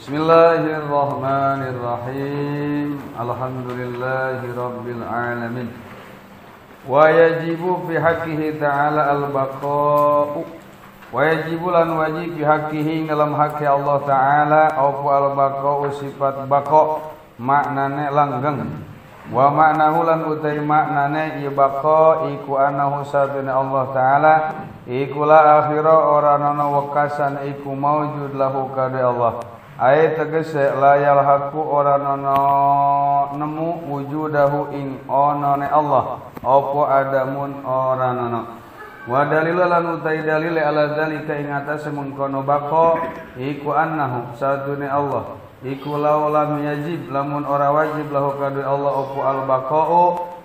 Bismillahirrahmanirrahim. Alhamdulillahirabbil alamin. Wa yajibu fi haqqihi ta'ala al-baqa'u. Wa yajibu lan wajib fi haqqihi dalam haqqi Allah Ta'ala apa al-baqa'u sifat baqa' maknane langgeng. Wa maknahu lan utai maknane ieu baqa' iku anahu satuna Allah Ta'ala iku la akhira ora ana wekasan iku maujud lahu kade Allah. Ayat tegese layal haku ora nono nemu wujudahu ing onone Allah apa adamun ora nono. Wa dalilan utai dalile ala zalika ing atase mengkono bako iku annahu satune Allah iku laulam yajib lamun ora wajib lahu kadu Allah apa al baqa'u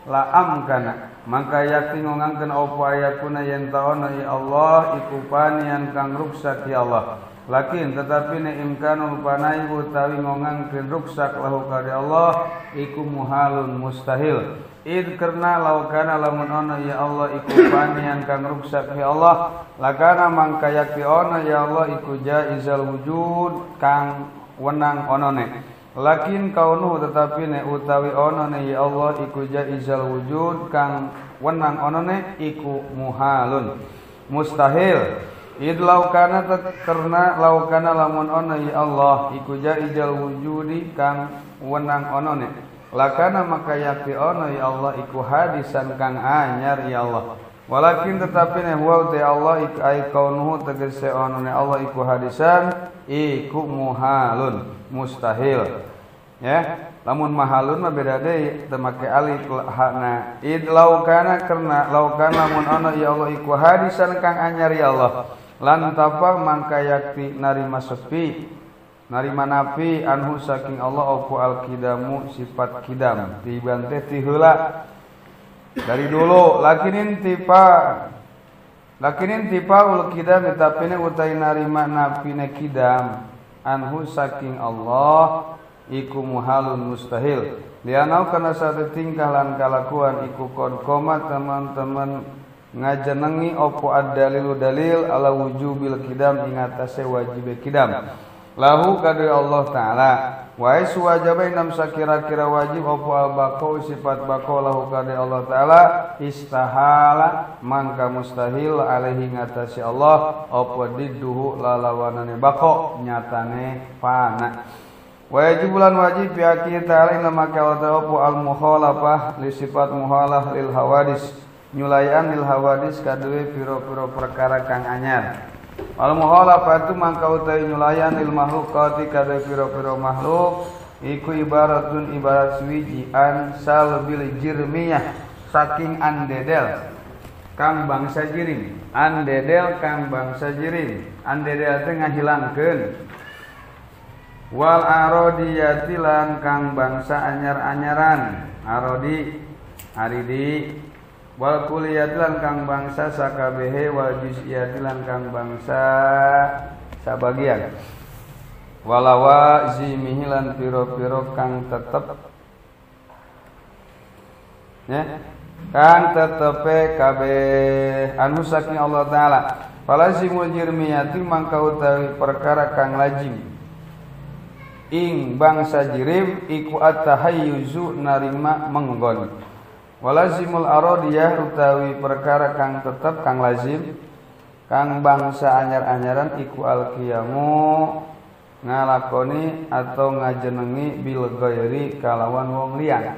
la amkana maka yakti ngangken apa ayakuna yen taona ya Allah iku panian kang ruksak ya Allah. Lakin tetapi ne imkanul panai utawi ngongangkeun ruksak lahu kade Allah iku muhalun mustahil. Id karena laukana lamun ana ya Allah iku panian kang ruksak ya Allah lakana mangka yakti ana ya Allah iku jaizal wujud kang wenang onone. Lakin kaunuh tetapi ne utawi onone ya Allah iku jaizal wujud kang wenang onone iku muhalun mustahil. Id laukana karena laukana lamun ono ya Allah iku jaizal wujudi kang wenang onone lakana maka yakti ono ya Allah iku hadisan kang anyar ya Allah walakin tetapi ne huwa ta Allah iku ay kaunuhu tegese onone Allah iku hadisan iku muhalun mustahil ya lamun mahalun mah beda deui teu make alif hakna id laukana karena laukana lamun ono ya Allah iku hadisan kang anyar ya Allah lan tapa mangka yakti narima sepi narima napi anhu saking Allah apa al-kidamu sifat kidam tiban teh ti heula dari dulu lakinin tipa ul kidam tapi ne utai narima napine kidam anhu saking Allah iku muhalun mustahil lianau kana satu tingkah lan kalakuan iku kon koma teman-teman ngajenengi opo ad-dalilu dalil ala wujubil kidam ing atase wajib kidam lahu kadu Allah Ta'ala wa isu wajib inam sakira-kira wajib opo al-baqa'u sifat baqa' lahu kadu Allah Ta'ala istahala mangka mustahil alaihi ngatasi Allah opo didduhu lalawanane baqa' nyatane fana wajib bulan wajib biaki ta'ala inam maka opo al-mukhalafah li sifat muhalah lil hawadis nyulayan lil hawadis kaduwe piro-piro perkara kang anyar. Al muhalafatu mangka utawi nyulayan lil makhluqati kaduwe piro-piro makhluk iku ibaratun ibarat suwiji an salbil jirmiyah saking andedel kang bangsa jirim. Andedel kang bangsa jirim. Andedel teh ngahilangkeun. Wal arodiyati lan kang bangsa anyar-anyaran. Aridi wal kuliyatilan kang bangsa sakabehe wal juz'iyatilan kang bangsa sabagian walawa zimihilan piro-piro kang tetep ya kang tetepe kabeh anu saking Allah Ta'ala falazimul jirmiyati mangka utawi perkara kang lazim ing bangsa jirim iku at-tahayyuzu narima menggon walazimul arodiyah utawi perkara kang tetep kang lazim kang bangsa anyar-anyaran iku al-qiyamu ngalakoni atau ngajenengi bil ghairi kalawan wong liyan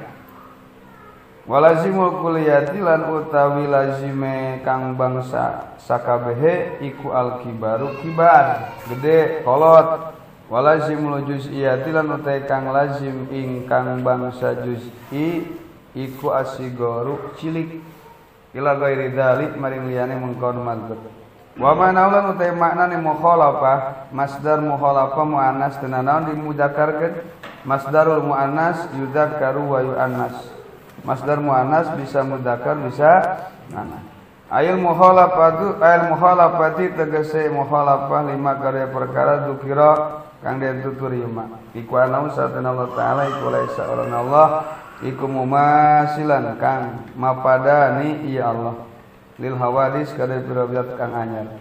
walazimul kuliyati lan utawi lazime kang bangsa sakabehe iku al-kibaru kibar gede kolot walazimul juz'iyati lan utawi kang lazim ing kang bangsa juz'i iku asigoru cilik ila ghairi dzalik maring liyane mengkon madzhab wa manaulan utai maknane mukhalafah masdar mukhalafah muannas tenanaun dimudzakarkeun masdarul muannas yudzakkaru wa yuannas masdar muannas bisa mudzakkar bisa muannas ayil mukhalafati tegese mukhalafah lima karya perkara dzukira kang den tuturi ma iku ana satana Allah Ta'ala iku laisa Allah iku mumasilan kang mapadani ya Allah lil hawadis kada pirabiat kang anyar.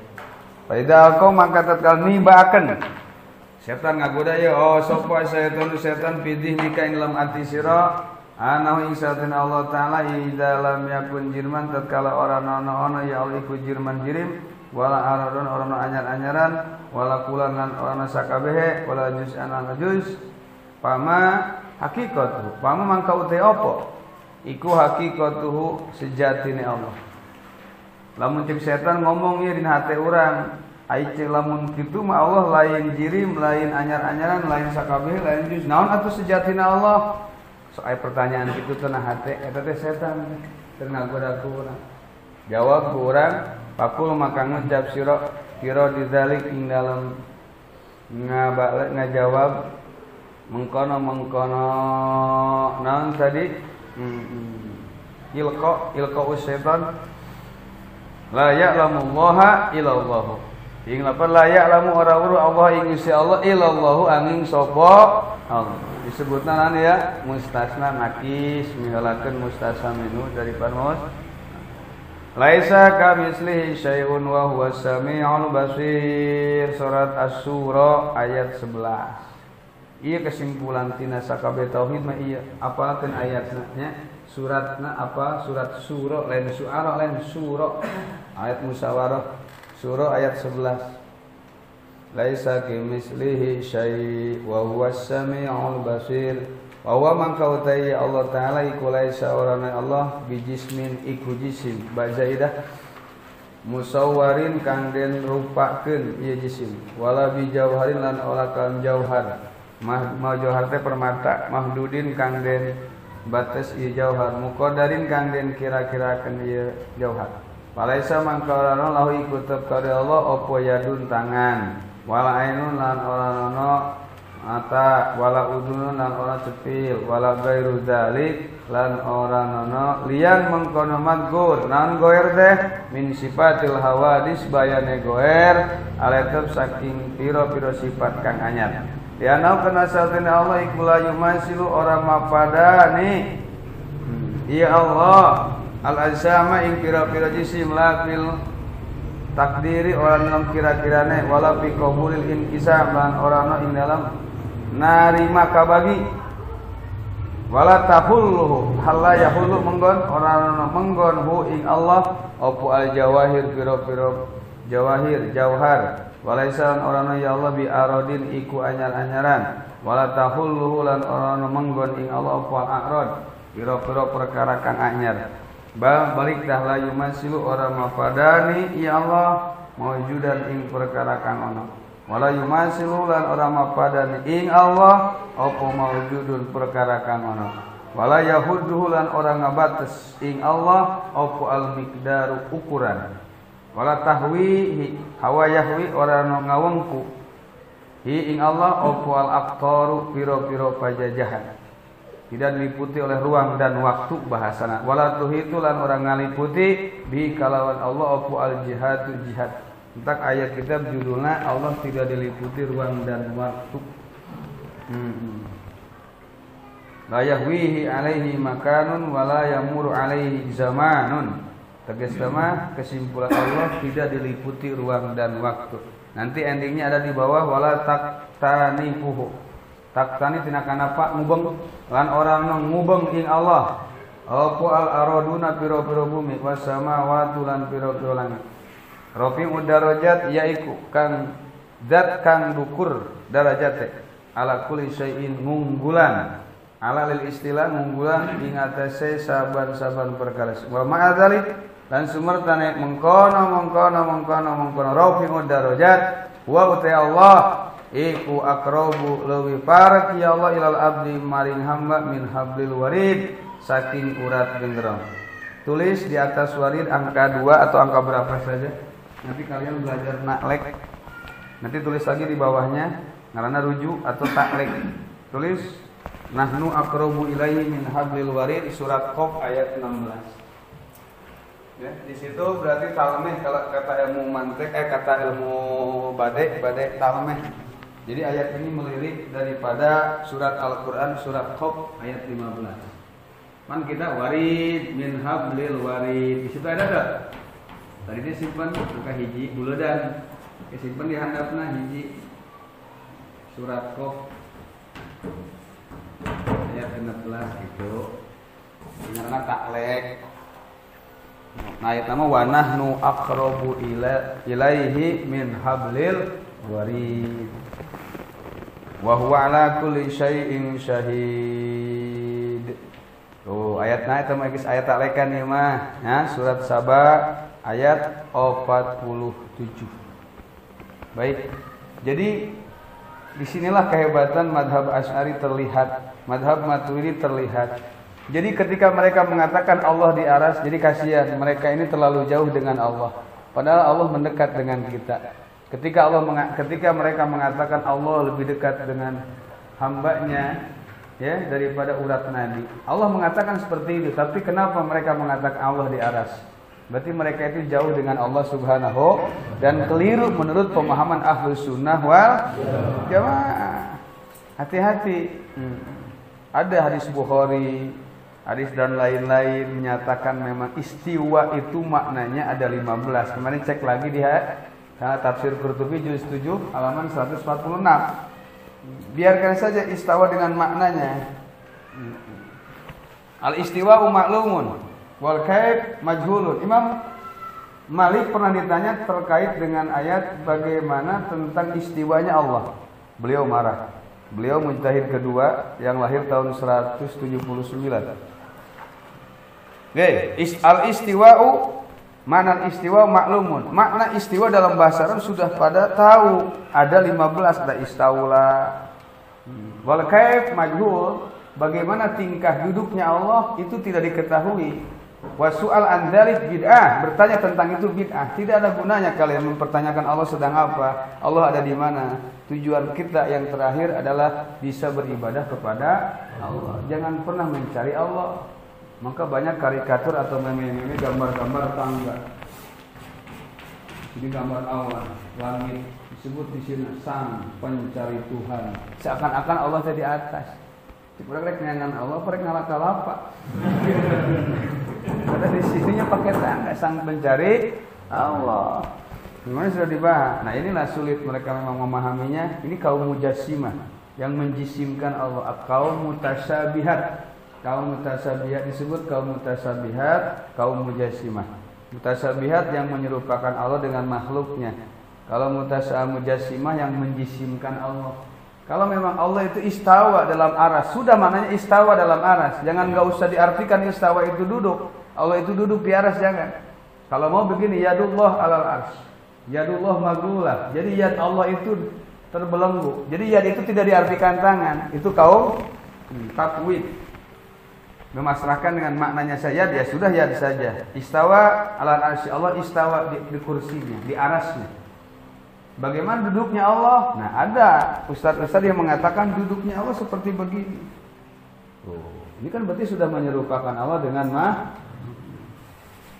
Fa idza alqa mangka tatkal nibaaken Setan ngagoda ya sapa setan pidih nika ing dalam ati sira anahu ing satuna Allah taala idza lam yakun jirman tatkala ora ana ya Allah iku jirman jirim wala aradun ora anyar-anyaran wala kulan lan ora sakabehe wala juz ana juz pama hakikatu pama mangka uti apa iku hakikatuhu sejatine Allah lamun cek setan ngomong ieu dina hate urang ai cek lamun kitu mah Allah lain jirim lain anyar-anyaran lain sakabehe lain juz naon atuh sejatine Allah soal pertanyaan kitu teh nah hate eta teh setan teu ngagoda ku urang jawab ku urang pakul maka ngucap sira kira dizalik ing dalem ngajawab mengkono naon tadi ilqa syaitan la ya'lamullaha illallah ing lapan la ya'lamu ora-ora Allah ing Gusti Allah illallahu angin sapa Allah disebutna naon ya mustasna nakis mihalakeun mustasna minhu dari panos laisa kamislihi syai'un wa huwas samiul basir surat asy-syura ayat 11 ieu kesimpulan tina sakabeh tauhid mah ieu apalkeun ayatna nya suratna apa surat syura lain syu'ara lain syura ayat musyawarah surah ayat 11 laisa kamislihi syai' wa huwas samiul basir wa huwa man kautai Allah taala iku laisa orana Allah bijismin iku jisim bazaidah musawwarin kang den rupakeun ieu jisim wala bijauharin lan ora kan jauhar mah jauhar teh permata mahdudin kang den batas ieu jauhar muqaddarin kang den kira-kirakeun ieu jauhar Palaisa mangkarana lahu iku tetep kare Allah apa yadun tangan wala ainun lan ora ana mata wala udunun lan ora cepil wala gairu dzalik lan ora ana liyan mengkono madgur naon goer teh min sifatil hawadis bayane goer aletep saking pira-pira sifat kang anyar ya nau kana satene Allah iku la yumasilu ora mapadani ya Allah al-azama ing kira-kira jisim la fil takdiri orang dalam kira-kirane wala fi qabulil inkisam lan orang ing dalam narima kabagi wala tahulluhu halla yahullu menggon orang menggon hu ing Allah apa al jawahir pira-pira jawahir jauhar walaisan orang ya Allah bi aradin iku anyar-anyaran wala tahulluhu lan orang menggon ing Allah apa al arad pira-pira perkara kang anyar balik dah la yumasilu ora mapadani ya Allah maujudan ing perkara kang ana wala yumasilu lan ora mapadani ing Allah apa maujudun perkara kang ana wala yahudduhu lan ora ngabates ing Allah apa al miqdaru ukuran wala tahwihi hawa yahwi ora ngawengku hi ing Allah apa al aqtaru pira-pira pajajahan tidak diliputi oleh ruang dan waktu bahasana wala tuhitu lan orang ngaliputi bi kalawan Allah apa al jihadu jihad entak ayat kitab judulna Allah tidak diliputi ruang dan waktu la yahwihi alaihi makanun wala yamuru alaihi zamanun tegasna kesimpulan Allah tidak diliputi ruang dan waktu nanti endingnya ada di bawah wala taktanifuhu taktani tina kana pak ngubeng lan orang ngubeng ing Allah apa al araduna pira-pira bumi was samawati lan pira-pira langit rafi'ud darajat yaiku kang zat kang dukur darajate ala kulli syai'in ngunggulan ala lil istilah ngunggulan ing atase saban-saban perkara wa ma'adzalik lan sumertane mengkono rafi'ud darajat wa uta Allah iku akrabu lewi parek ya Allah ilal abdi maring hamba min hablil warid saking urat genderong. Tulis di atas warid angka 2 atau angka berapa saja. Nanti kalian belajar naklek. Nanti tulis lagi di bawahnya ngaranna rujuk atau taklek. Tulis nahnu akrabu ilaihi min hablil warid surat Qaf ayat 16. Ya, di situ berarti talmeh kalau kata ilmu mantik kata ilmu badek talmeh. Jadi ayat ini melirik daripada surat Al-Quran surat Qaf ayat 15. Man kita warid min hablil warid. Di situ ada tak? Tadi dia simpan buka hiji buledan. Simpan di handapna hiji surat Qaf ayat 16 gitu. Ingatna taklek. Nah, ayat nama wa nahnu aqrabu ilaihi min hablil warid. Wa huwa ala kulli syai'in syahid. Tuh, ayatna eta mah geus ayat taklekan ieu mah. Ya, surat Saba ayat 47. Baik. Jadi disinilah kehebatan madhab Asy'ari terlihat, madhab Maturidi terlihat. Jadi ketika mereka mengatakan Allah di aras, jadi kasihan mereka ini terlalu jauh dengan Allah. Padahal Allah mendekat dengan kita. Ketika mereka mengatakan Allah lebih dekat dengan hambanya, ya, daripada urat nadi. Allah mengatakan seperti itu, tapi kenapa mereka mengatakan Allah di aras? Berarti mereka itu jauh dengan Allah Subhanahu dan keliru menurut pemahaman Ahlus Sunnah wal Jamaah. Hati-hati. Ada hadis Bukhari, hadis dan lain-lain menyatakan memang istiwa itu maknanya ada 15. Kemarin cek lagi di tafsir Qurtubi juz 7 halaman 146. Biarkan saja istawa dengan maknanya. Al-istiwa ma'lumun wal kaif majhulun. Imam Malik pernah ditanya terkait dengan ayat bagaimana tentang istiwanya Allah. Beliau marah. Beliau mujtahid kedua yang lahir tahun 179. Al-istiwa'u makna istiwa maklumun. Makna istiwa dalam bahasa Arab sudah pada tahu. Ada 15, ada istaula. Wal kaif majhul, bagaimana tingkah duduknya Allah itu tidak diketahui. Wa su'al an dzalik bid'ah, bertanya tentang itu bid'ah. Tidak ada gunanya kalian mempertanyakan Allah sedang apa, Allah ada di mana. Tujuan kita yang terakhir adalah bisa beribadah kepada Allah. Jangan pernah mencari Allah. Maka banyak karikatur atau meme-meme gambar-gambar tangga. Ini gambar awan, langit, disebut di sini sang pencari Tuhan. Seakan-akan Allah di atas. Kurang rek nyangan Allah, kurang ngalak-kalapa. Ada di sininya pakai tangga sang pencari Allah. Gimana sudah dibahas. Nah, inilah sulit mereka memang memahaminya. Ini kaum mujassimah yang menjisimkan Allah, kaum mutasyabihat. Kaum mutasabihat disebut kaum mutasabihat, kaum mujassimah. Mutasabihat yang menyerupakan Allah dengan makhluknya. Kalau mujassimah yang menjisimkan Allah. Kalau memang Allah itu istawa dalam aras, sudah maknanya istawa dalam aras. Jangan enggak usah diartikan istawa itu duduk. Allah itu duduk di aras, jangan. Kalau mau begini, yadullah alal ars. Yadullah maglulah. Jadi yad Allah itu terbelenggu. Jadi yad itu tidak diartikan tangan. Itu kaum takwid. Memasrahkan dengan maknanya saja, ya sudah ya saja. Istawa alal arsy, Allah istawa di kursinya, di arasnya. Bagaimana duduknya Allah? Nah, ada ustaz-ustaz yang mengatakan duduknya Allah seperti begini. Ini kan berarti sudah menyerupakan Allah dengan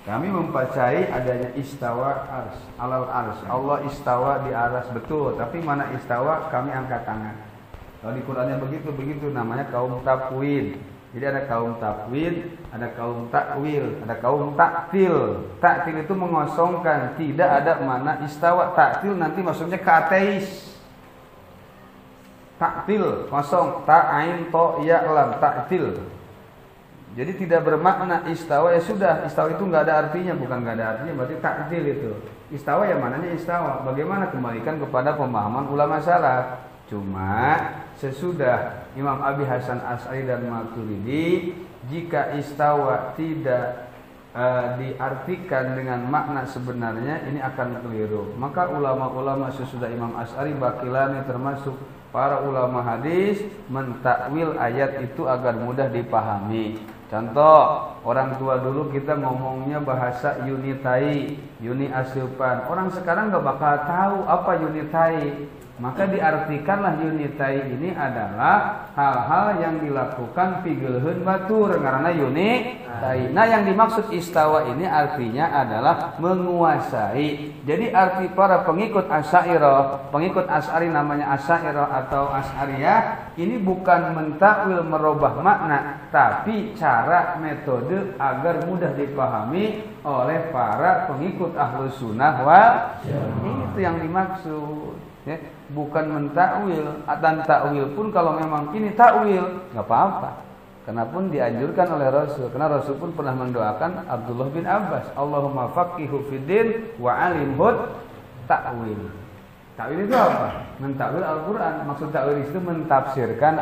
Kami mempercayai adanya istawa ars, alal ars. Allah istawa di aras, betul. Tapi mana istawa? Kami angkat tangan. Kalau di Qurannya begitu namanya kaum takwid. Jadi ada kaum takwid, ada kaum takwil, ada kaum taktil. Taktil itu mengosongkan, tidak ada makna istawa. Taktil nanti maksudnya ke ateis. Taktil kosong, ta'ain to ya lam, taktil. Jadi tidak bermakna istawa, ya sudah, istawa itu enggak ada artinya, bukan enggak ada artinya, berarti taktil itu. Istawa ya mananya istawa. Bagaimana kembalikan kepada pemahaman ulama salaf. Cuma sesudah Imam Abi Hasan Asy'ari dan Maturidi, jika istawa tidak diartikan dengan makna sebenarnya, ini akan keliru. Maka ulama-ulama sesudah Imam Asy'ari, Baqilani termasuk para ulama hadis mentakwil ayat itu agar mudah dipahami. Contoh, orang tua dulu kita ngomongnya bahasa yunitai, yuni asupan. Orang sekarang gak bakal tahu apa yunitai. Maka diartikanlah yunitai ini adalah hal-hal yang dilakukan pigeuheun batur karena yunitai. Nah, yang dimaksud istawa ini artinya adalah menguasai. Jadi arti para pengikut Asy'ariyah, pengikut Asy'ari namanya Asy'ariyah atau Asy'ariyah, ini bukan mentakwil merubah makna, tapi cara metode itu agar mudah dipahami oleh para pengikut Ahlus Sunnah wal Jamaah. Itu yang dimaksud, ya. Bukan mentakwil. Dan takwil pun kalau memang ini takwil nggak apa-apa. Karena pun dianjurkan oleh Rasul. Karena Rasul pun pernah mendoakan Abdullah bin Abbas, Allahumma faqihu fiddin wa alimhud takwil. Takwil itu apa? Mentakwil Al-Quran. Maksud takwil itu mentafsirkan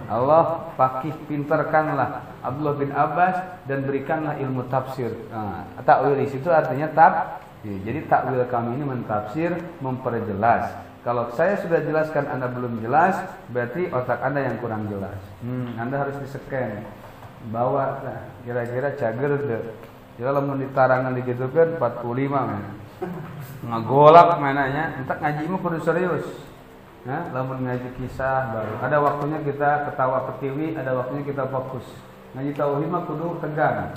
Allah, faqih, pintarkanlah Abdullah bin Abbas dan berikanlah ilmu tafsir. Takwil itu artinya jadi takwil kami ini mentafsir, memperjelas. Kalau saya sudah jelaskan Anda belum jelas, berarti otak Anda yang kurang jelas. Anda harus diseken. Bawa kira-kira cager deh. Jadi kalau mau ditarangan digitu kan 45 man. Ngagolak mainannya, entak ngaji mah kudu serius. Nah, lamun ngaji kisah baru. Ada waktunya kita ketawa ketiwi, ada waktunya kita fokus. Ngaji tauhid mah kudu tegang.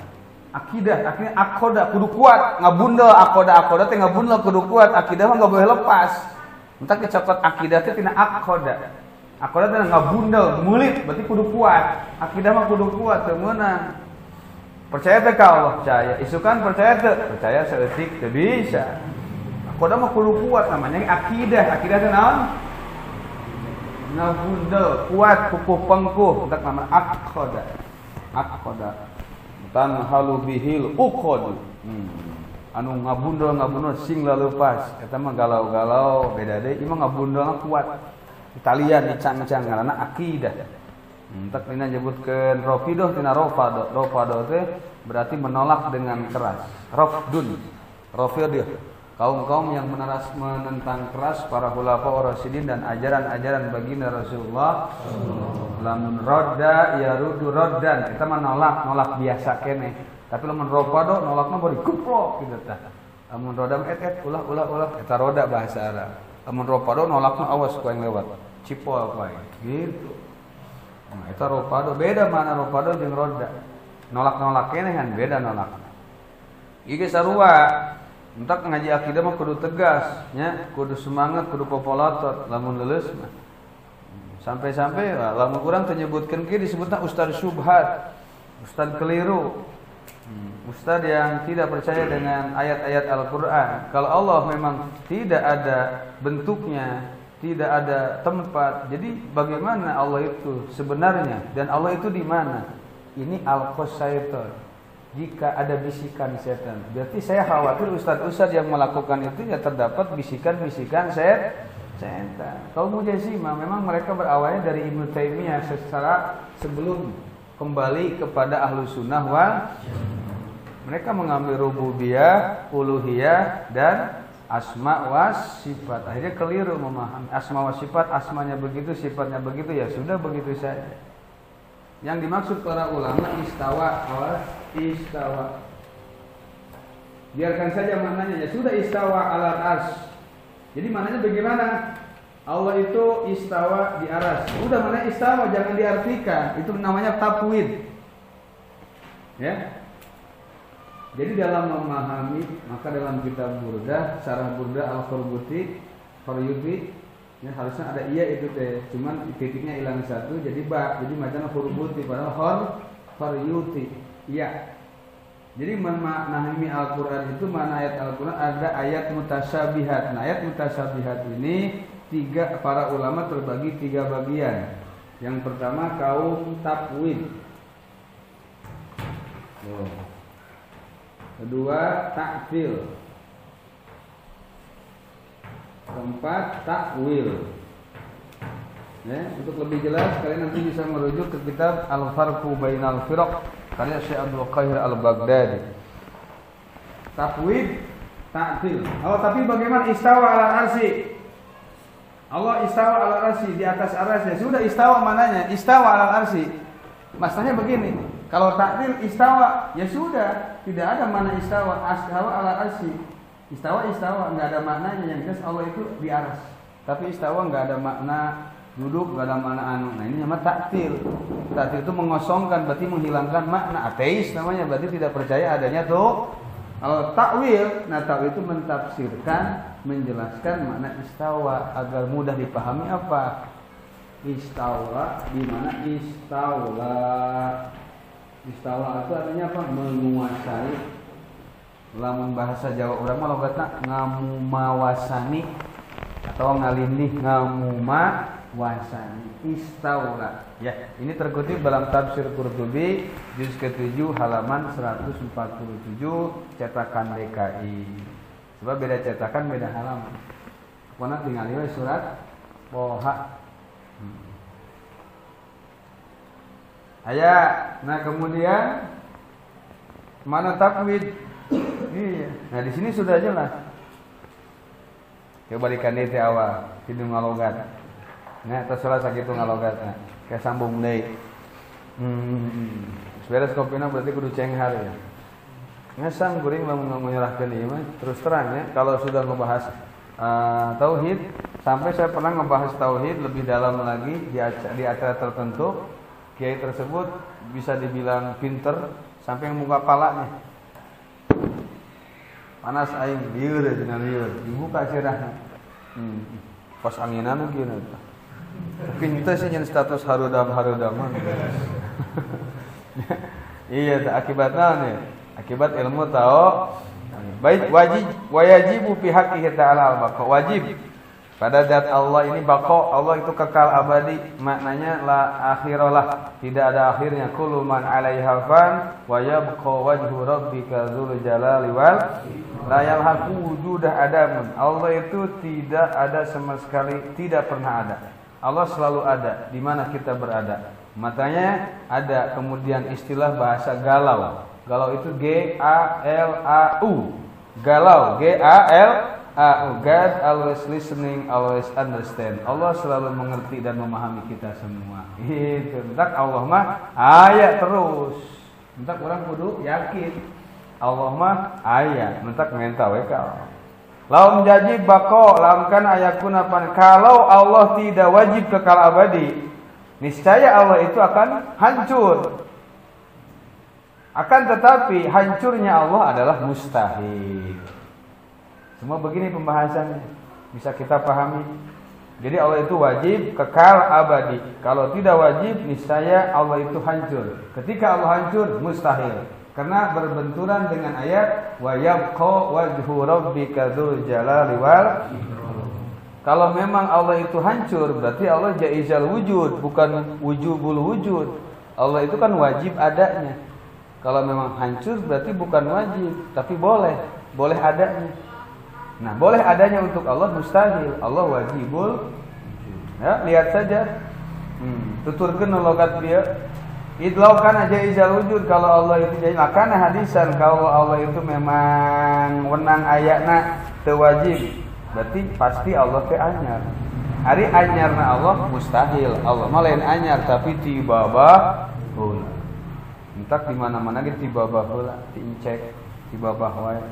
Akidah, akhirnya akoda kudu kuat, ngabundel akoda teh ngabundel kudu kuat, akidah mah enggak boleh lepas. Entak kecopot akidah teh tina akoda. Akoda teh ngabundel, mulit, berarti kudu kuat. Akidah mah kudu kuat teu meunang. Percaya teh ka Allah, percaya. Isukan percaya teu? Percaya saeutik teu bisa. Akoda mah kudu kuat namanya akidah. Akidah teh naon? Ngabundel, kuat, kukuh pengkuh, entak nama akoda. Tanhalu bihil uqad. Anu ngabundel sing leupas. Eta mah galau-galau beda deui. Ieu mah ngabundel kuat. Italian dicang-cang ngaranna akidah. Entak dina nyebutkeun rafidah tina rafado. Rafado teh berarti menolak dengan keras. Rafdun. Rafidah. Kaum-kaum yang menentang keras para khulafa rasyidin dan ajaran-ajaran baginda Rasulullah. Lamun rodda ya rudu roddan, kita mah nolak biasa kene. Tapi lamun rafado nolakna bari kuplok kitu tah. Lamun rodam ulah eta roda bahasa Arab. Lamun rafado nolakna awas ku yang lewat. Cipol wae gitu. Nah, eta rafado beda mana rafado jeung rodda. Nolak kene kan beda nolakna. Ieu sarua. Entak ngaji akidah mah kudu tegas, nya, kudu semangat, kudu popolatot, lamun leuleus mah. Sampai-sampai lamun urang teu nyebutkeun kieu disebutna ustaz syubhat, ustaz keliru. Ustaz yang tidak percaya dengan ayat-ayat Al-Qur'an. Kalau Allah memang tidak ada bentuknya, tidak ada tempat. Jadi bagaimana Allah itu sebenarnya dan Allah itu di mana? Ini al-qasyaiton. Jika ada bisikan setan, berarti saya khawatir ustaz-ustaz yang melakukan itu ya terdapat bisikan-bisikan setan. Kaum Mu'tazilah memang mereka berawalnya dari Ibnu Taimiyah secara sebelum kembali kepada Ahlus Sunnah wal mereka mengambil rububiyah, uluhiyah dan asma wa sifat. Akhirnya keliru memahami asma wa sifat, asmanya begitu, sifatnya begitu, ya sudah begitu saja. Yang dimaksud para ulama istawa. Biarkan saja maknanya, ya sudah istawa alal arsy. Jadi maknanya bagaimana? Allah itu istawa di aras. Udah mana istawa jangan diartikan. Itu namanya tafwid. Ya. Jadi dalam memahami, maka dalam kitab Burdah, Syarah Burdah Al-Faryuti, ya harusnya ada iya itu teh, cuman titiknya hilang satu jadi ba, jadi macam huruf-huruf padahal Faryuti, iya. Jadi memahami Al-Qur'an itu mana ayat Al-Qur'an ada ayat mutasyabihat. Nah, ayat mutasyabihat ini para ulama terbagi 3 bagian. Yang pertama kaum takwil. Kedua ta'til. Keempat takwil. Ya, untuk lebih jelas kalian nanti bisa merujuk ke kitab Al-Farqu Bainal Firaq karya Syekh Abdul Qahir Al-Baghdadi. Takwil, ta'til. Oh, tapi bagaimana istawa ala arsy? Allah istawa ala arsy, di atas arsy. Sudah istawa mananya? Istawa ala arsy. Masalahnya begini, kalau ta'til istawa, ya sudah, tidak ada mana istawa, istawa ala arsy. Istawa enggak ada maknanya, yang jelas Allah itu di aras. Tapi istawa enggak ada makna duduk, enggak ada makna anu. Nah, ini namanya ta'til. Ta'til itu mengosongkan, berarti menghilangkan makna. Ateis namanya, berarti tidak percaya adanya tuh. Kalau takwil, nah takwil itu mentafsirkan, menjelaskan makna istawa agar mudah dipahami apa? Istawa di mana istaula. Istaula itu artinya apa? Menguasai. Lamun bahasa Jawa urang mah logatna ngamumawasani atau ngalindih ngamumawasani. Istaula. Ya, ini terkutip dalam tafsir Qurtubi juz ke-7 halaman 147 cetakan DKI. Sebab beda cetakan beda halaman. Pokoknya tinggal we surat Toha. Aya, nah kemudian mana takwid? Iya. Nah di sini sudah jelas. Kebalikan itu awal, tidu ngalogat. Nah terserah sakitu ngalogat. Nah, kayak sambung deui. Beres kopina berarti kudu cenghar ya. Ngesang kuring lamun menyerahkeun ieu mah terus terang ya kalau sudah ngebahas tauhid sampai saya pernah ngebahas tauhid lebih dalam lagi di acara tertentu. Kiai tersebut bisa dibilang pinter sampai muka palanya panas aing lieur cenah lieur dibuka sirahna pas anginan kieu tapi henteu sih nyen status harudam iya akibatna nih akibat ilmu tau baik wajibu fi haqqihi ta'ala al-baqa wajib pada zat Allah ini baqo Allah itu kekal abadi maknanya la akhiralah tidak ada akhirnya kullu man 'alaiha fan wa yabqa wajhu rabbika dzul jalali wal la yalhaqu wujudah adamun Allah itu tidak ada sama sekali tidak pernah ada Allah selalu ada di mana kita berada matanya ada kemudian istilah bahasa galau itu G A L A U galau G A L God always listening, always understand. Allah selalu mengerti dan memahami kita semua. Itu. Entak Allah mah aya terus. Entak orang kudu yakin. Allah mah aya. Entak menta we ka. Laum jadi bako, laum kan ayakun apa? Kalau Allah tidak wajib kekal abadi, niscaya Allah itu akan hancur. Akan tetapi hancurnya Allah adalah mustahil. Semua begini pembahasannya bisa kita pahami. Jadi Allah itu wajib kekal abadi. Kalau tidak wajib niscaya Allah itu hancur. Ketika Allah hancur mustahil. Karena berbenturan dengan ayat wa yabqa wajhu rabbika dzul jalali wal ikram. Kalau memang Allah itu hancur berarti Allah jaizal wujud bukan wujubul wujud. Allah itu kan wajib adanya. Kalau memang hancur berarti bukan wajib tapi boleh adanya. Nah, boleh adanya untuk Allah mustahil, Allah wajibul. Ya, lihat saja. Tuturkeun logat dia. Idlau kana jaizal wujud kalau Allah itu jaiz, kana hadisan kalau Allah itu memang wenang ayana teu wajib. Berarti pasti Allah teh anyar. Ari anyarna Allah mustahil. Allah mah lain anyar tapi tibabah heula. Entak di mana-mana ge tibabah heula, diincek tibabah wae.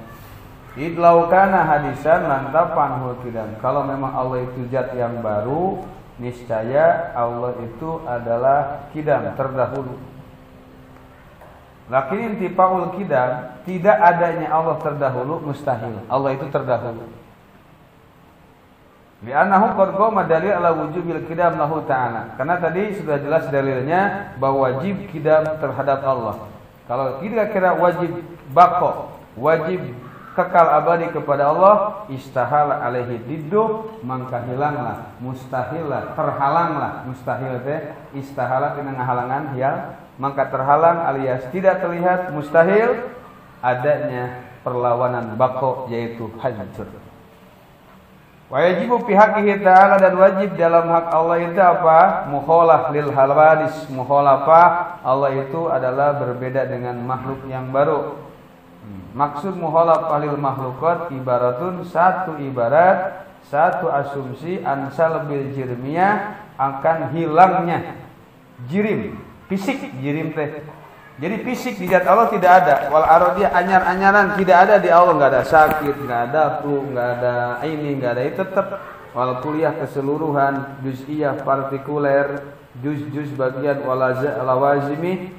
Idlau kana hadisan lantapan hukidan. Kalau memang Allah itu zat yang baru, niscaya Allah itu adalah kidam terdahulu. Lakin intifaul kidam, tidak adanya Allah terdahulu mustahil. Allah itu terdahulu. Li'annahu qad qama dalil ala wujubil kidam lahu ta'ala. Karena tadi sudah jelas dalilnya bahwa wajib kidam terhadap Allah. Kalau kira-kira wajib baqo, wajib kekal abadi kepada Allah, istahala alaihi diddu, maka hilanglah, mustahillah, terhalanglah, mustahil teh istahala kena ngahalangan ya, maka terhalang alias tidak terlihat mustahil adanya perlawanan baqo yaitu hancur. Wa yajibu fi haqqihi ta'ala dan wajib dalam hak Allah itu apa? Mukhalaf lil hawadis, mukhalafah Allah itu adalah berbeda dengan makhluk yang baru. Maksud mukhalafah lil makhlukat ibaratun satu ibarat satu asumsi ansal bil jirmiyah akan hilangnya jirim fisik jirim teh. Jadi fisik di zat Allah tidak ada. Wal aradiyah anyar-anyaran tidak ada di Allah, enggak ada sakit, enggak ada flu, enggak ada ini, enggak ada itu tetap. Wal kuliah keseluruhan, juz'iyah partikuler, juz-juz bagian lawazimi,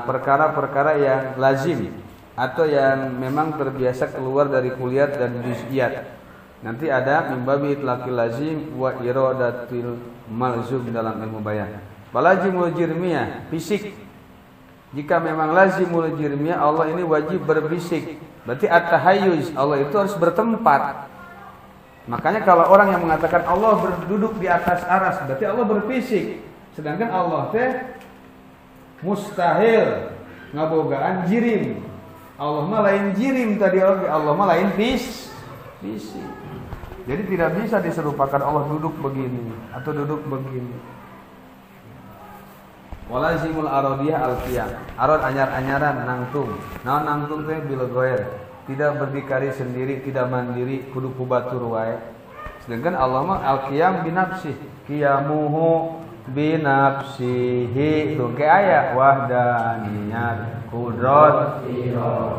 perkara-perkara yang lazim atau yang memang terbiasa keluar dari kuliah dan juz'iyat. Nanti ada mimbabi itlaqil lazim wa iradatil malzum dalam ilmu bayan. Balazimul jirmiyah, fisik Jika memang lazimul jirmiyah, Allah ini wajib berbisik. Berarti at-tahayyuz, Allah itu harus bertempat. Makanya kalau orang yang mengatakan Allah berduduk di atas aras, berarti Allah berbisik. Sedangkan Allah teh mustahil ngabogaan jirim. Allah mah lain jirim tadi, Allah mah lain bisik. Jadi tidak bisa diserupakan Allah duduk begini atau duduk begini. Walazimul arodiyah al-qiyam. Arod anyar-anyaran nangtung. Naon nangtung teh bila goer. Tidak berdikari sendiri, tidak mandiri, kudu ku batur wae. Sedangkan Allah mah al-qiyam binafsih. Qiyamuhu binafsihi. Tuh ke aya wahdaniyat qudrat.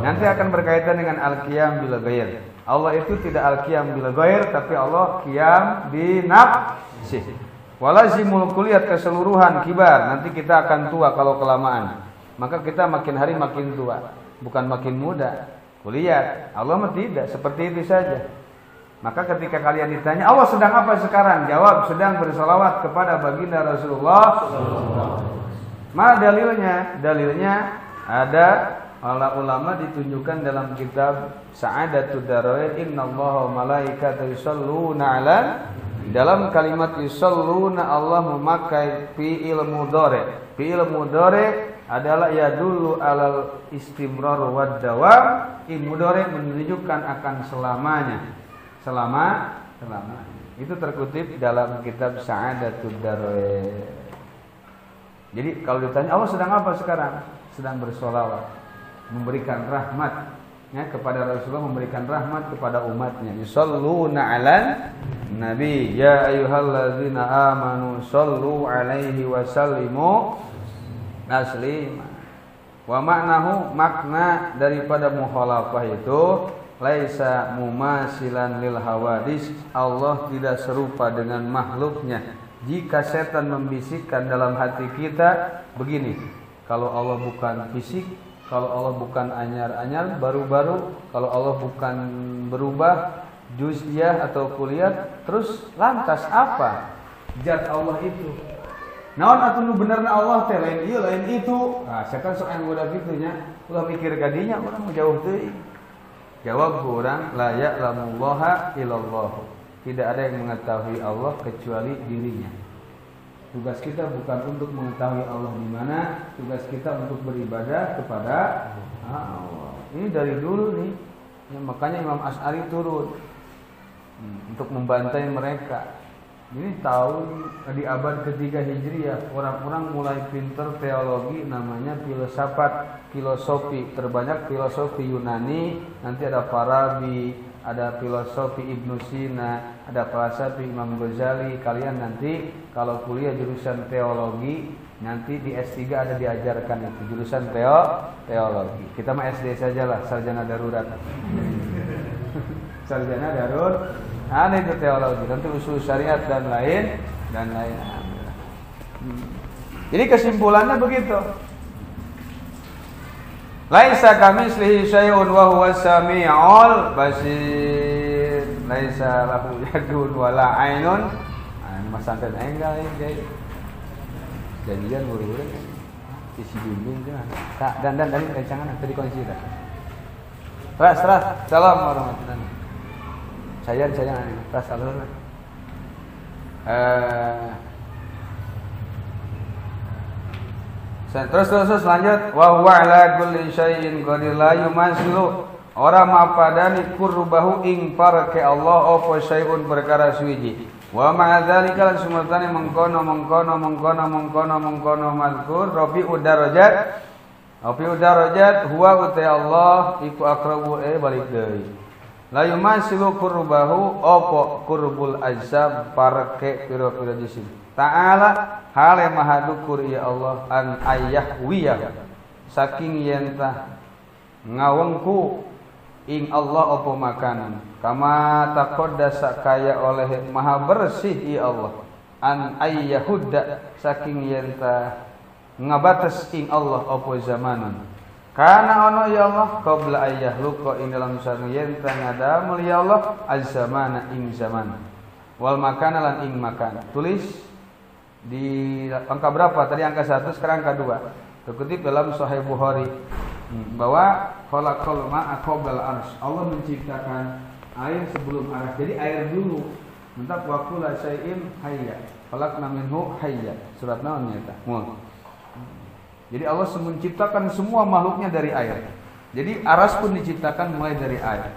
Nanti akan berkaitan dengan al-qiyam bila goer. Allah itu tidak al-qiyam bila goer, tapi Allah qiyam binafsih. Walazimul kuliat keseluruhan kibar. Nanti kita akan tua kalau kelamaan. Maka kita makin hari makin tua, bukan makin muda. Kuliat. Allah mah tidak, seperti itu saja. Maka ketika kalian ditanya, Allah sedang apa sekarang? Jawab, sedang bersolawat kepada baginda Rasulullah. Mana dalilnya? Dalilnya ada ulama ditunjukkan dalam kitab Sa'adatud Darain, innallaha wa malaikatahu yusholluna 'alan. Dalam kalimat yusholluna Allah memakai fi'il mudhari'. Fi'il mudhari' adalah yadullu alal istimrar wad dawam. Fi'il mudhari' menunjukkan akan selamanya. Selama. Itu terkutip dalam kitab Sa'adatud Darain. Jadi kalau ditanya Allah sedang apa sekarang? Sedang bersolawat, memberikan rahmat kepada Rasulullah, memberikan rahmat kepada umatnya. Yusholluna 'alan Nabi, ya ayyuhallazina amanu shollu 'alaihi wa sallimu taslima. Wa maknahu, makna daripada mukhalafah itu laisa mumasilan lil hawadis. Allah tidak serupa dengan makhluknya. Jika setan membisikkan dalam hati kita begini, kalau Allah bukan fisik, kalau Allah bukan anyar-anyar, baru-baru, kalau Allah bukan berubah, juz'iyah atau kuliat, terus lantas apa zat Allah itu? Naon atuh nu benerna Allah teh lain ieu lain itu. Nah, setan sok anu udah gitunya, ulah mikir kadinya urang jauh teuing. Jawab urang, la ya'lamullaha illallah. Tidak ada yang mengetahui Allah kecuali dirinya. Tugas kita bukan untuk mengetahui Allah di mana, tugas kita untuk beribadah kepada Allah. Ini dari dulu nih. Ya, makanya Imam Asy'ari turun untuk membantai mereka. Ini tahun di abad ketiga Hijriah, orang-orang mulai pinter teologi, namanya filsafat, filosofi. Terbanyak filosofi Yunani, nanti ada Farabi, ada filosofi Ibnu Sina, ada falsafi Imam Ghazali. Kalian nanti kalau kuliah jurusan teologi, nanti di S3 ada diajarkan itu jurusan teologi. Kita mah SD sajalah, sarjana darurat. Sarjana darurat. Ada itu teologi, nanti usul syariat dan lain. Jadi kesimpulannya begitu. Laisa kamitslihi syai'un wa huwas samiul basir. Laisa lahu yadun wala ainun. Ini mah santet enggak ini. Janjian buru-buru isi bimbing kan. Tak dan kencangan tadi kunci dah. Ras. Salam warahmatullahi wabarakatuh. Sayang ras alur. Terus lanjut. Wa huwa ala kulli syai'in qadir la yumansilu. Ora mapadani qurbahu ing parke Allah apa syai'un perkara suwiji. Wa ma'a dzalika sumurtane mengkono mazkur rafi'ud darajat. Rafi'ud darajat huwa uta Allah iku aqrabu balik deui. La yumasilu qurbahu apa qurbul ajsam parke pira-pira jisim. Ta'ala hale maha dukur ya Allah an ayyahwiyah saking yen tah ngawengku ing Allah apa makanan kama taqaddasa kaya oleh maha bersih ya Allah an ayyahudda saking yen tah ngabates ing Allah apa zamanan kana ono ya Allah qabla ayyahluqa ing dalam sareng yen tah ngadamel ya Allah az-zamana ing zaman wal makana lan ing makan. Tulis di angka berapa? Tadi angka 1, sekarang angka 2. Terkutip dalam Sahih Bukhari bahwa khalaqal ma'a qabla al-'arsy. Allah menciptakan air sebelum arsy. Jadi air dulu. Mentak wa kullu syai'in hayya. Khalaqna minhu hayya. Surat naon nya eta? Jadi Allah menciptakan semua makhluknya dari air. Jadi aras pun diciptakan mulai dari air.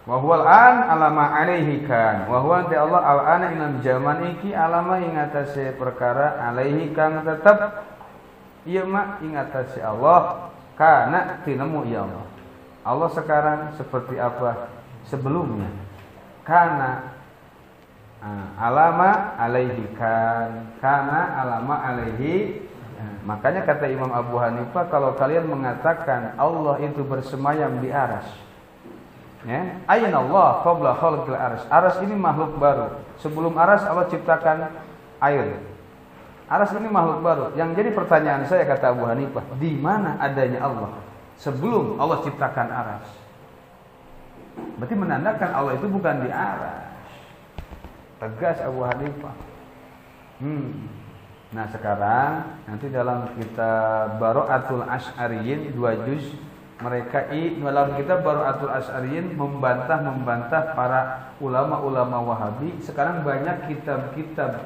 Wa huwal an alama alaihi kan. Wa huwa ta Allah al-ana inam zaman iki alama ing atase perkara alaihi kang tetep ieu mah ing atase Allah kana tinemu ya Allah. Allah sekarang seperti apa sebelumnya? Kana alama alaihi kan. Kana alama alaihi. Makanya kata Imam Abu Hanifah, kalau kalian mengatakan Allah itu bersemayam di aras, ya, aina Allah qabla khalqil arsy. Aras ini makhluk baru. Sebelum aras Allah ciptakan air. Aras ini makhluk baru. Yang jadi pertanyaan saya kata Abu Hanifah, di mana adanya Allah sebelum Allah ciptakan aras? Berarti menandakan Allah itu bukan di aras. Tegas Abu Hanifah. Nah sekarang nanti dalam kitab Bara'atul Asy'ariyin 2 juz mereka dalam kitab Bara'atul Asy'ariyin membantah para ulama-ulama Wahabi. Sekarang banyak kitab-kitab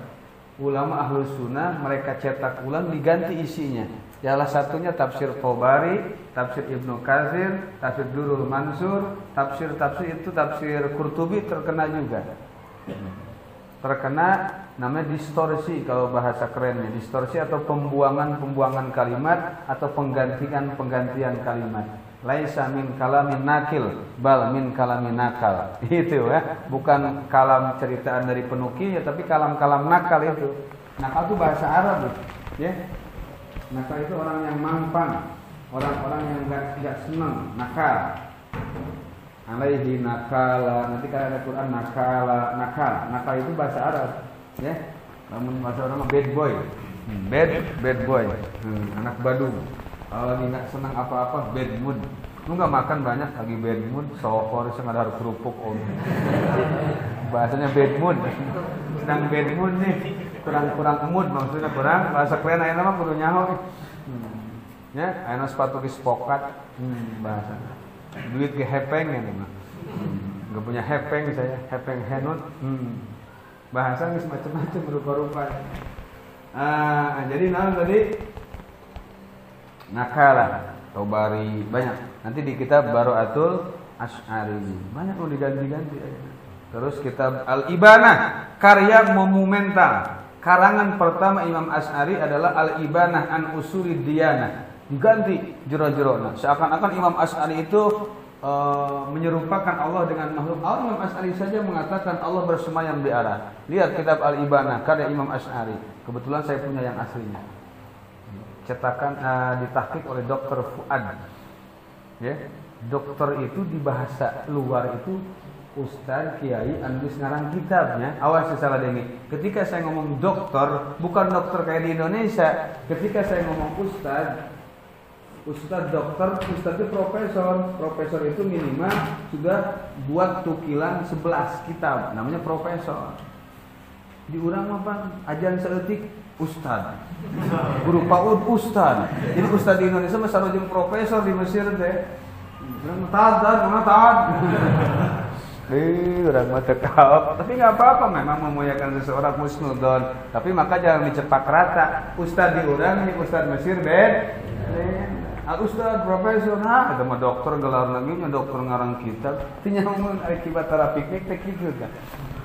ulama Ahlus Sunnah mereka cetak ulang diganti isinya. Salah satunya tafsir Tabari, tafsir Ibnu Katsir, tafsir Durrul Mansur, tafsir itu tafsir Qurtubi terkena juga. Terkena namanya distorsi kalau bahasa kerennya, distorsi atau pembuangan kalimat atau penggantian kalimat. Laisa min kalamin nakil bal min kalamin nakal. Itu ya, bukan kalam ceritaan dari penukil ya, tapi kalam-kalam nakal itu. Nakal itu bahasa Arab ya. Nakal itu orang yang mampan, orang-orang yang enggak senang, nakal. Alaihi nakala, nanti kalau ada Quran nakal itu bahasa Arab ya. Namun bahasa orang bad boy, bad boy, anak Badung. Kalau lagi nggak senang apa-apa bad mood. Lu nggak makan banyak lagi bad mood, sopor sengadar kerupuk om. Bahasanya bad mood, sedang bad mood nih, kurang mood maksudnya kurang. Bahasa keren aja nama kudu nyaho. Ya, ayeuna sepatu geus pokat, bahasa. Duit ke hepeng ya nih mah. Enggak punya hepeng saya, hepeng henut. Bahasa geus macam-macam rupa-rupa. Jadi naon tadi? Nakala, Tabari banyak. Nanti di kitab Bara'atul Asy'ari banyak lo diganti-ganti. Terus kitab Al-Ibanah, karya monumental. Karangan pertama Imam Asy'ari adalah Al-Ibanah an Usulid Diyanah. Diganti jero-jerona. Seakan-akan Imam Asy'ari itu menyerupakan Allah dengan makhluk. Imam Asy'ari saja mengatakan Allah bersemayam di aras. Lihat kitab Al-Ibanah karya Imam Asy'ari. Kebetulan saya punya yang aslinya. Cetakan ditahqiq oleh Dr. Fuad. Ya. Dokter itu di bahasa luar itu Ustaz Kiai Andus ngarang kitabnya. Awas salah dengi. Ketika saya ngomong dokter, bukan dokter kayak di Indonesia. Ketika saya ngomong ustaz dokter, ustaz itu profesor. Profesor itu minimal sudah buat tukilan 11 kitab, namanya profesor. Di urang apa? Ajan saeutik ustaz. Guru PAUD ustaz. Jadi ustaz di Indonesia mah sarojeng profesor di Mesir teh. Urang taat. Orang mah tekap, tapi nggak apa-apa memang memuliakan seseorang musnudon. Tapi maka jangan dicepak rata. Ustaz di urang, ustaz Mesir Ustaz profesor, ada mah dokter gelar lagi, dokter ngarang kitab. Tinya ngomong akibat terapi piknik teh kitu kan.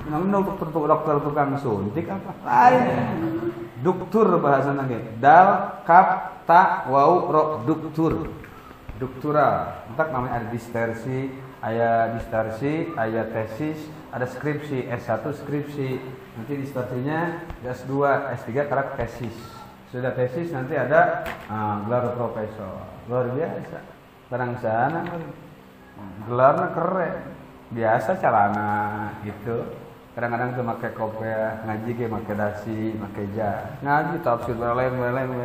Namun dokter tukang suntik apa? Lain. Doktur bahasana ge. Dal kaf ta wau ro doktur. Doktoral. Entak namanya ada dissertasi, aya tesis, ada skripsi, S1 skripsi. Nanti dissertasinya S2, S3 karena tesis. Sudah tesis nanti ada gelar profesor. Luar biasa. Barang sana gelarnya keren. Biasa celana gitu. Kadang-kadang tuh pakai kopiah, ngaji ge make dasi, make jas. Ngaji tafsir lain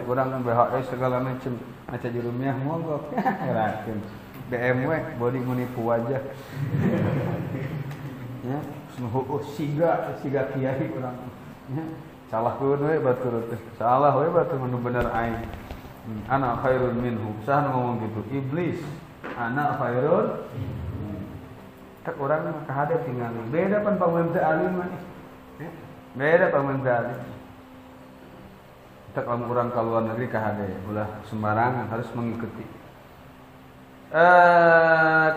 urang BHS segala macam. Maca jurumiah mogok. Ngerakeun. BMW body menipu wajah. Ya, siga kiai urang. Ya, salahkeun we batur teh. Salah we batur nu bener aing. Ana khairun minhu. Saha ngomong gitu? Iblis. Ana khairun. Tak urang mah kahade tinggal. Beda pan pamun teu alim mah. Beda pamun teu alim. Tak lamun urang ka luar negeri kahade ulah sembarangan harus mengikuti.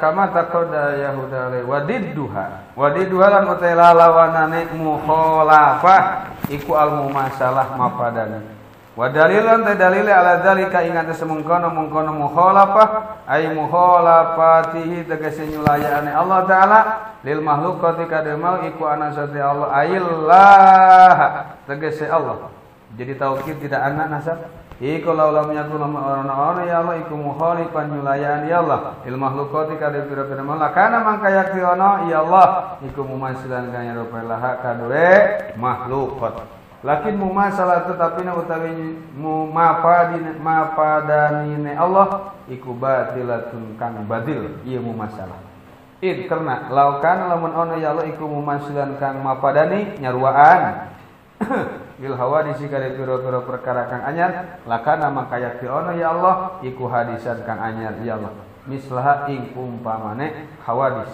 Kama takoda Yahuda wadidduha lan utai lawanane mukhalafah iku al mumasalah mapadana wa dalilan ta dalile ala zalika ingat semungkono mukhalafah ay mukhalafatihi tegese nyulayaane Allah taala lil makhluqati kademau iku ana sate Allah ayillah tegese Allah jadi taukid tidak anak nasab iku laulam yakun ana ya Allah iku mukhalifan nyulayan ya Allah il makhluqati kadhe pira-pira makhluk kana mangka yakti ana ya Allah iku mumasilan kaya rupalah kadue makhluqat lakin mumasalah tetapi na utawi mapadanine Allah iku batilatun kang badil ieu mumasalah id karena laukan lamun ana ya Allah iku mumasilan kang mapadani nyaruaan bil hawadisi kare pira-pira perkara kang anyar lakana mangka yakti ono ya Allah iku hadisan kang anyar ya Allah mislaha ing umpamane hawadis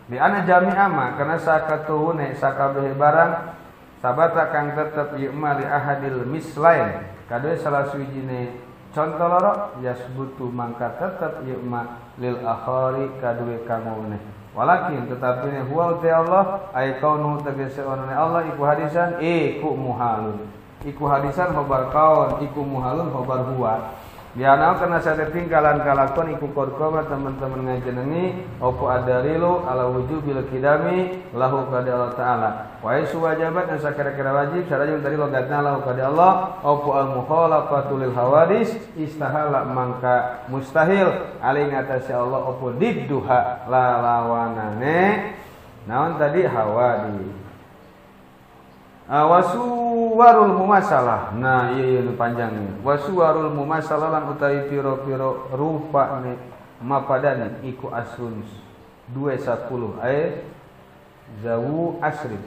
di ana jami'a ma kana sakatuhune sakabeh barang sabata kang tetep ieu mah li ahadil mislain kadue salah suwijine conto loro yasbutu mangka tetep ieu mah lil akhari kadue kamune walakin tetapi huwa ta Allah ay kaunu tegese onane Allah iku hadisan iku muhalun iku hadisan khobar kaun iku muhalun khobar huwa biana kana sate tinggalan kalakon iku korkoma teman-teman ngajenengi opo adarilu ala wujubil kidami lahu kada Allah taala wa isu wajibat dan sakira-kira wajib sareng dari logatna lahu kada Allah opo al mukhalafatu lil hawadis istahala mangka mustahil ali ngatasi Allah opo didduha lawanane naon tadi hawadis wasuwarul mumasalah. Nah, iya nu panjangnya. Wasuwarul mumasalah lan utawi piro-piro rupane mapadani iku asun 210 ay zawu asri.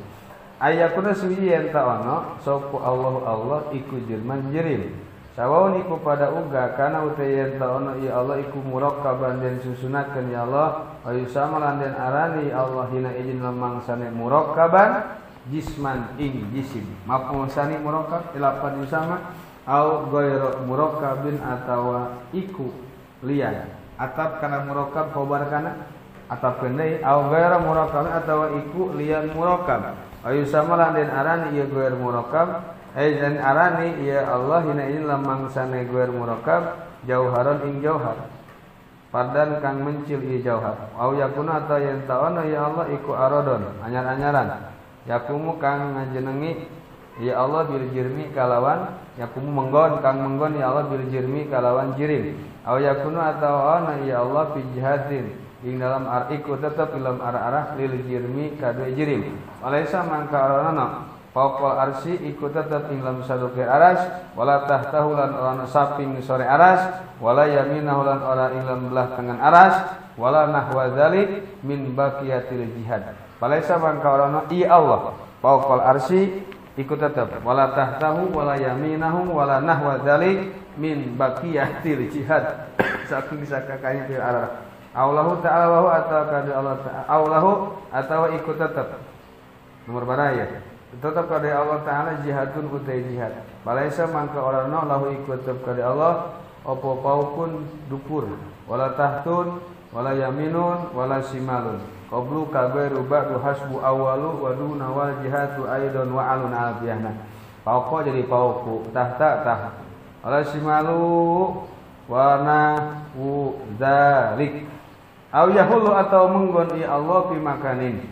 Ayakuna suwi enta ono sapa Allah iku jirman jirim. Sawaun iku pada uga kana utawi enta ono ya Allah iku murakkaban den susunakeun ya Allah ayu samalan den arani Allah hina izin lamangsane murakkaban jisman ing jisim maf'ul sani murakkab ilapan sama au ghairu murakkabin atawa iku lian atap kana murakkab khobar kana atap kendai au ghairu murakkab atawa iku lian murakkab ayu sama lan den arani ieu ghairu murakkab dan arani ya Allah hina ini lamang sane ghairu murakkab jauharon ing jauhar padan kang mencil ieu jauhar au yakuna atawa yen tawana ya Allah iku aradon anyar-anyaran yakumu kang ngajenengi ya Allah bil jirmi kalawan yakumu menggon kang menggon ya Allah bil jirmi kalawan jirim aw yakunu atawa ana ya Allah fi jihadin ing dalam iku tetep dalam arah-arah lil jirmi kadue jirim alaisa mangka arana faqal arsi iku tetep ing dalam saduke aras wala tahtahu lan ana saping sore aras wala yaminahu lan ora ing dalam belah tangan aras wala nahwa dzalik min baqiyatil jihad Falaisa mangka orana iya Allah fauqal arsy ikut tetap wala tahtahu wala yaminahu wala nahwa dzalik min baqiyatil jihad saking sakakanya fil arah Allahu ta'ala wa atau kada Allah ta'ala Allahu atau ikut tetap nomor baraya tetap kada Allah ta'ala jihadun utai jihad falaisa mangka orana lahu ikut tetap kada Allah opo paukun dupur wala tahtun wala yaminun wala simalun qablu kabairu ba'du hasbu awalu wa duna wal jihadu aidan wa alun alfiyahna pauko jadi pauku tahta tah wala simalu wa nahu dzalik aw yahulu atau menggon ya Allah fi makanin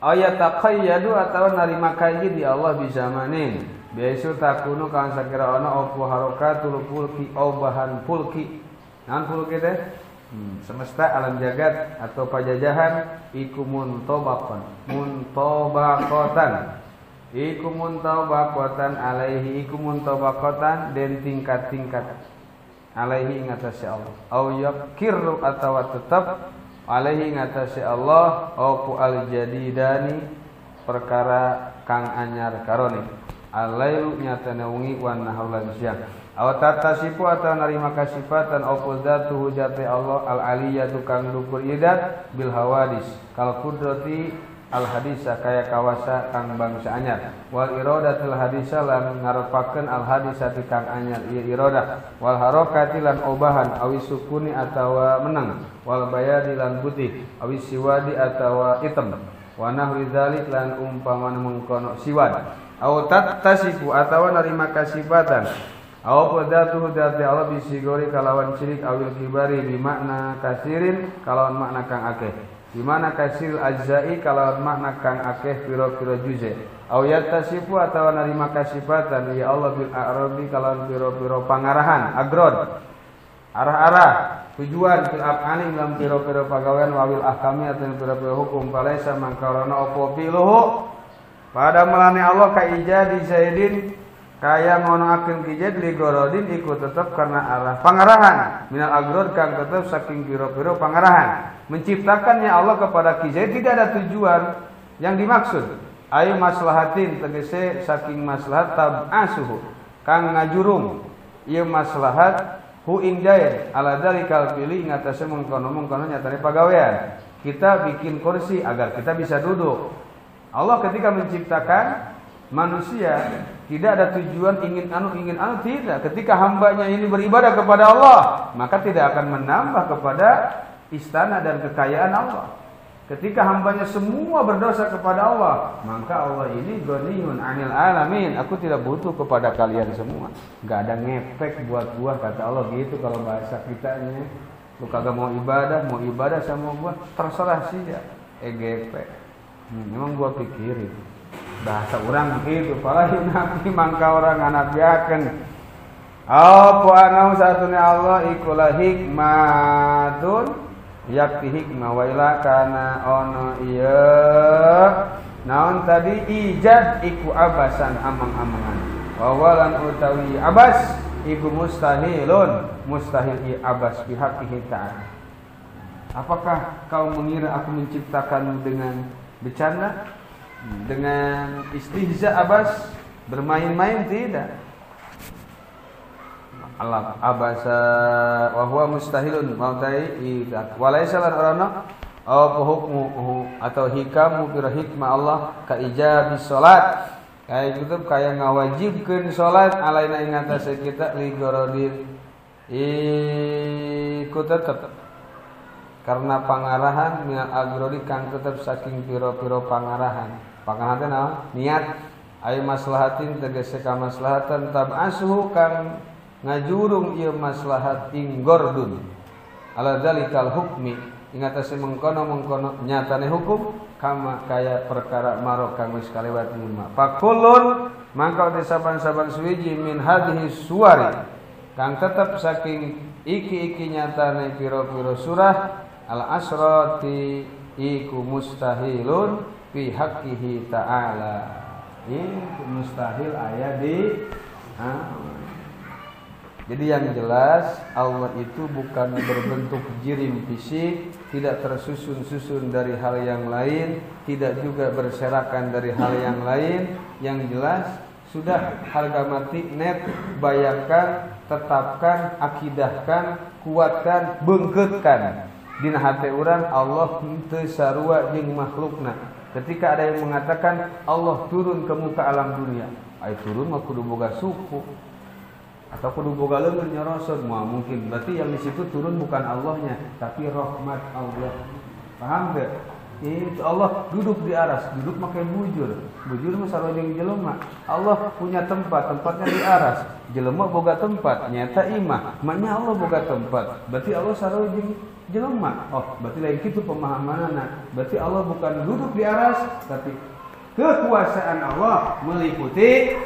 aw yataqayyadu atau narima kaji di Allah bisa manin biasa takunu kan sakira ana opo harakatul fulki aw bahan fulki nan fulki teh semesta alam jagat atau pajajahan iku muntobaqan iku muntobaqatan alaihi iku muntobaqatan den tingkat-tingkat alaihi ngatasé Allah au yakirru atawa tetap alaihi ngatasé Allah au al jadidani perkara kang anyar karone alailu nyatana wengi wan nahar lan siang aw tatasifu atau narima kasifatan apa zatuhu jate Allah al aliyatu kang dukur idat bil hawadis kal qudrati al hadisa kaya kawasa kang bangsa anyar wal iradatul hadisa lan ngarepakeun al hadisati kang anyar ieu iradah wal harakati lan obahan awi sukuni atawa menang wal bayadi lan putih awi siwadi atawa hitam wa nahwi dzalik lan umpamana mengkono siwad au tattasifu atawa narima kasifatan au qadatuhu dzati Allah bisigori kalawan cilik awil kibari bi makna kasirin kalawan makna kang akeh di mana kasir ajzai kalawan makna kang akeh pira-pira juze au yattasifu atawa narima kasifatan ya Allah bil a'rabi kalawan pira-pira pangarahan agrod arah-arah tujuan fil af'ali dalam pira-pira pagawean wawil ahkami atau pira-pira hukum palaisa mangkarana apa piluhu pada melane Allah ka ijadi zaidin kaya ngonoakeun kijad li gorodin iku tetep karena arah pangarahan minal agrod kang tetep saking pira-pira pangarahan menciptakannya Allah kepada kijad tidak ada tujuan yang dimaksud ayu maslahatin tegese saking maslahat tab'asuhu kang ngajurung ieu maslahat hu ing jair ala dalikal pilih ngatasé mengkono nyatane pagawean kita bikin kursi agar kita bisa duduk Allah ketika menciptakan manusia tidak ada tujuan ingin anu tidak ketika hambanya ini beribadah kepada Allah maka tidak akan menambah kepada istana dan kekayaan Allah ketika hambanya semua berdosa kepada Allah maka Allah ini ghaniyun 'anil alamin aku tidak butuh kepada kalian semua enggak ada ngepek buat gua kata Allah gitu kalau bahasa kitanya lu kagak mau ibadah sama gua terserah sih ya EGP memang gua pikirin bahasa orang begitu para nabi mangka orang nganabiakeun apa anu satune Allah ikulah hikmatun yakti hikmah wa ila kana ono ieu naon tadi ijad iku abasan amang-amangan wa walan utawi abas iku mustahil abas bihaqihi ta'ala apakah kau mengira aku menciptakanmu dengan bercanda dengan istihza abas bermain-main tidak Allah abasa wa huwa mustahilun mautai idak walaysa lan arana apa hukmu atau hikamu pira hikmah Allah ka ijabi salat kaya gitu kaya ngawajibkeun salat alaina ing atase kita li gorodin iku tetep karena pangarahan minal agrodi kang tetep saking pira-pira pangarahan pangarahan naon niat ayu maslahatin tegese ka maslahatan tab'asuhu kang ngajurung ieu maslahat ing gordun ala zalikal hukmi ing atase mengkono nyatane hukum kama kaya perkara maro kang wis kalewat lima fakulun mangka te saban-saban suwiji min hadhihi suwari kang tetep saking iki-iki nyatane pira-pira surah al asrati iku mustahilun fi haqqihi ta'ala iku mustahil aya di jadi yang jelas Allah itu bukan berbentuk jirim fisik tidak tersusun-susun dari hal yang lain tidak juga berserakan dari hal yang lain yang jelas sudah harga mati net bayangkan tetapkan akidahkan kuatkan bengketkan dina hate urang Allah teu sarua jeung makhlukna. Ketika ada yang mengatakan Allah turun ke muka alam dunia, ai turun mah kudu boga suku atau kudu boga leungeun nyarosod mah mungkin. Berarti yang di situ turun bukan Allahnya, tapi rahmat Allah. Paham teu? Itu Allah duduk di aras, duduk make bujur. Bujur mah sarua jeung jelema. Allah punya tempat, tempatnya di aras. Jelema boga tempat, nyata imah. Maknya Allah boga tempat. Berarti Allah sarua jeung jelema. Oh, berarti lain kitu pemahamanana. Berarti Allah bukan duduk di aras, tapi kekuasaan Allah meliputi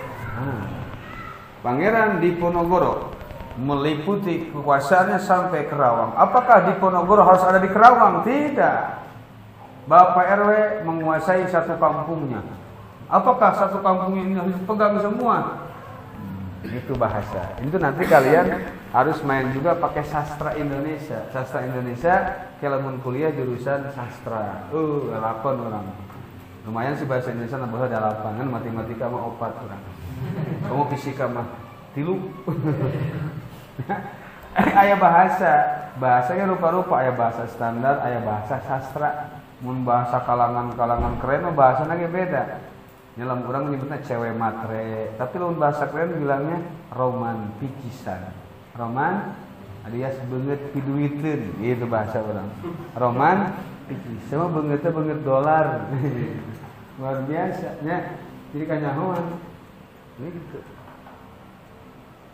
Pangeran Diponegoro meliputi kekuasaannya sampai Kerawang. Apakah Diponegoro harus ada di Kerawang? Tidak. Bapak RW menguasai satu kampungnya. Apakah satu kampung ini harus pegang semua? Itu bahasa. Itu nanti kalian harus main juga pakai sastra Indonesia. Sastra Indonesia, kalau kuliah jurusan sastra. Lakon orang. Lumayan sih bahasa Indonesia nambah ada lapangan, matematika mah 4 kurang. Kamu fisika mah 3. Aya bahasanya rupa-rupa, aya bahasa standar, aya bahasa sastra. Mun bahasa kalangan keren mah bahasana ge beda. Nya lamun urang nyebutna cewek matre, tapi lamun bahasa keren bilangnya romantikisan. Roman alias beungeut piduiteun, gitu bahasa urang. Romantikis, sama beungeutnya dolar. Luar biasa nya. Jadi kanyahoan. Gitu.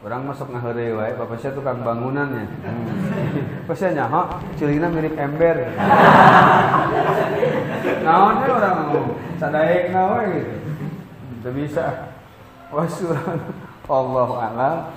Orang masuk ngaheureuy wae, bapak saya tukang bangunannya. Pas saya nyaho, cilikna mirip ember. Naonnya orang ngomong, sadaekna wae gitu. Teu bisa. Wasurang Allahu a'lam.